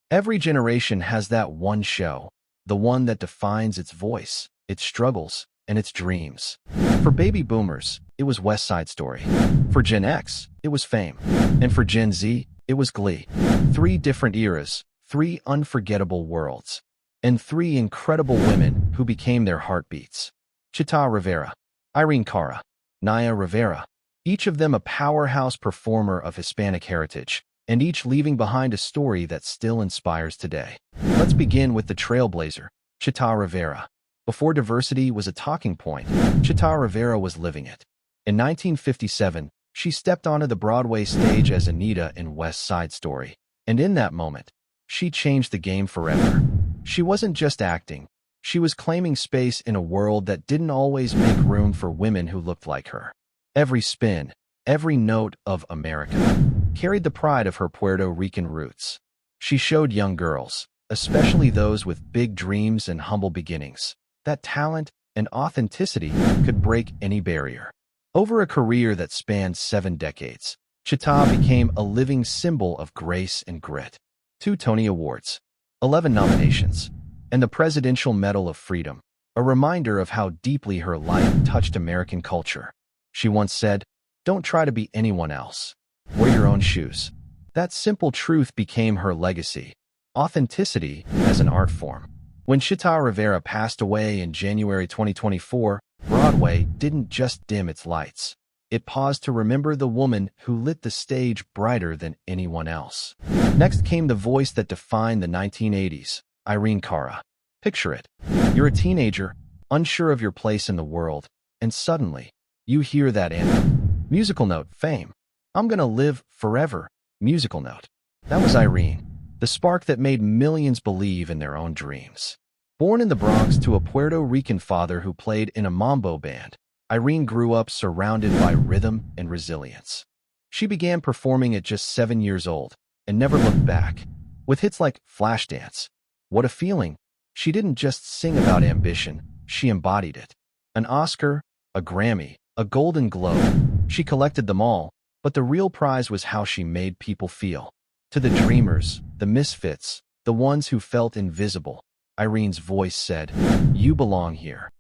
Every generation has that one show, the one that defines its voice, its struggles, and its dreams. For baby boomers, it was West Side Story. For Gen X, it was Fame. And for Gen Z, it was Glee. 3 different eras, 3 unforgettable worlds, and 3 incredible women who became their heartbeats. Chita Rivera, Irene Cara, Naya Rivera, each of them a powerhouse performer of Hispanic heritage, and each leaving behind a story that still inspires today. Let's begin with the trailblazer, Chita Rivera. Before diversity was a talking point, Chita Rivera was living it. In 1957, she stepped onto the Broadway stage as Anita in West Side Story, and in that moment, she changed the game forever. She wasn't just acting, she was claiming space in a world that didn't always make room for women who looked like her. Every spin, every note of America carried the pride of her Puerto Rican roots. She showed young girls, especially those with big dreams and humble beginnings, that talent and authenticity could break any barrier. Over a career that spanned 7 decades, Chita became a living symbol of grace and grit. 2 Tony Awards, 11 nominations, and the Presidential Medal of Freedom, a reminder of how deeply her life touched American culture. She once said, "Don't try to be anyone else. Wear your own shoes." That simple truth became her legacy, authenticity as an art form. When Chita Rivera passed away in January 2024, Broadway didn't just dim its lights. It paused to remember the woman who lit the stage brighter than anyone else. Next came the voice that defined the 1980s, Irene Cara. Picture it. You're a teenager, unsure of your place in the world, and suddenly, you hear that anthem. Musical note, Fame. I'm gonna live forever. Musical note. That was Irene, the spark that made millions believe in their own dreams. Born in the Bronx to a Puerto Rican father who played in a mambo band, Irene grew up surrounded by rhythm and resilience. She began performing at just 7 years old and never looked back. With hits like Flashdance, What a Feeling, she didn't just sing about ambition, she embodied it. An Oscar, a Grammy, a Golden Globe, she collected them all, but the real prize was how she made people feel. To the dreamers, the misfits, the ones who felt invisible, Irene's voice said, "You belong here."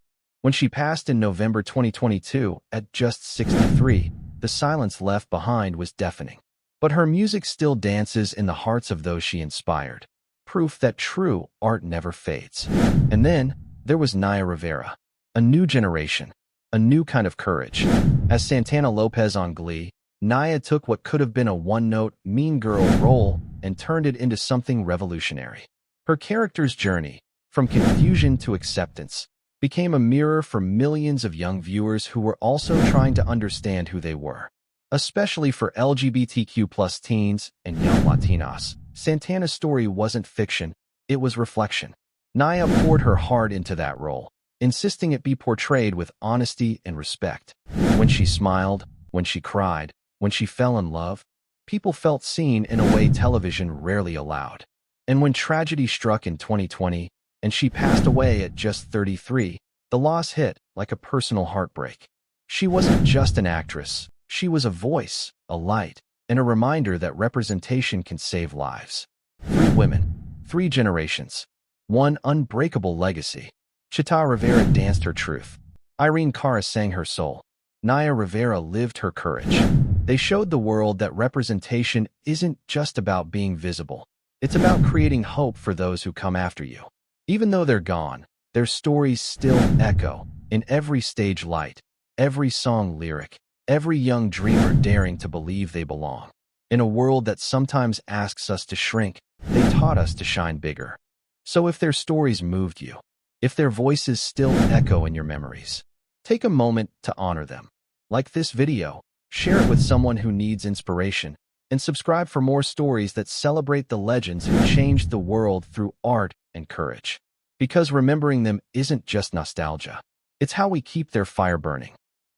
When she passed in November 2022, at just 63, the silence left behind was deafening. But her music still dances in the hearts of those she inspired, proof that true art never fades. And then, there was Naya Rivera, a new generation, a new kind of courage. As Santana Lopez on Glee, Naya took what could have been a one-note, mean girl role and turned it into something revolutionary. Her character's journey, from confusion to acceptance, became a mirror for millions of young viewers who were also trying to understand who they were. Especially for LGBTQ+ teens and young Latinas, Santana's story wasn't fiction, it was reflection. Naya poured her heart into that role, insisting it be portrayed with honesty and respect. When she smiled, when she cried, when she fell in love, people felt seen in a way television rarely allowed. And when tragedy struck in 2020, and she passed away at just 33, the loss hit like a personal heartbreak. She wasn't just an actress, she was a voice, a light, and a reminder that representation can save lives. 3 women, 3 generations, 1 unbreakable legacy. Chita Rivera danced her truth. Irene Cara sang her soul. Naya Rivera lived her courage. They showed the world that representation isn't just about being visible. It's about creating hope for those who come after you. Even though they're gone, their stories still echo in every stage light, every song lyric, every young dreamer daring to believe they belong. In a world that sometimes asks us to shrink, they taught us to shine bigger. So if their stories moved you, if their voices still echo in your memories, take a moment to honor them. Like this video, share it with someone who needs inspiration, and subscribe for more stories that celebrate the legends who changed the world through art and courage. Because remembering them isn't just nostalgia. It's how we keep their fire burning.